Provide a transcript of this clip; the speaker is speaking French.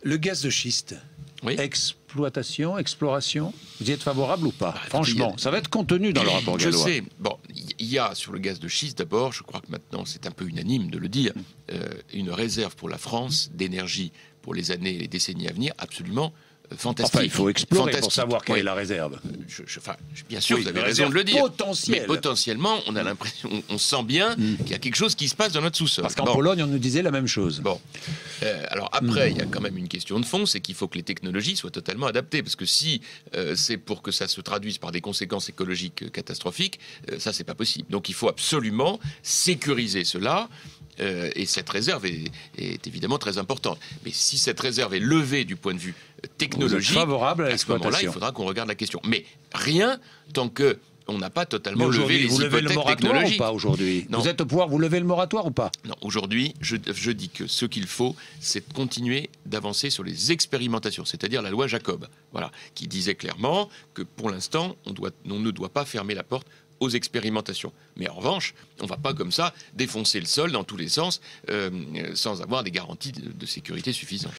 Le gaz de schiste, Oui. exploitation, exploration, vous y êtes favorable ou pas? Bah, Franchement, ça va être contenu dans le rapport Je gallois. sais. Bon, il y a sur le gaz de schiste, d'abord, je crois que maintenant c'est un peu unanime de le dire, une réserve pour la France d'énergie pour les années et les décennies à venir absolument fantastique. Enfin, il faut explorer pour Fantastique. savoir quelle Oui. est la réserve. Bien sûr, Oui, vous avez une raison de le réserve dire. potentielle. Mais potentiellement, on a l'impression, on sent bien qu'il y a quelque chose qui se passe dans notre sous-sol. Parce qu'en Bon. Pologne, on nous disait la même chose. Bon. Alors après, il y a quand même une question de fond, c'est qu'il faut que les technologies soient totalement adaptées. Parce que si c'est pour que ça se traduise par des conséquences écologiques catastrophiques, ça, c'est pas possible. Donc il faut absolument sécuriser cela. Et cette réserve est évidemment très importante. Mais si cette réserve est levée du point de vue technologique, favorable à ce moment-là, il l'exploitation. faudra qu'on regarde la question. Mais rien tant que on n'a pas Mais totalement levé aujourd'hui, les vous levez le hypothèques moratoire ou technologiques. pas aujourd'hui? Non. Vous êtes au pouvoir, vous levez le moratoire ou pas? Non, aujourd'hui, je dis que ce qu'il faut, c'est de continuer d'avancer sur les expérimentations, c'est-à-dire la loi Jacob, voilà, qui disait clairement que pour l'instant, on ne doit pas fermer la porte aux expérimentations. Mais en revanche, on ne va pas comme ça défoncer le sol dans tous les sens sans avoir des garanties de sécurité suffisantes.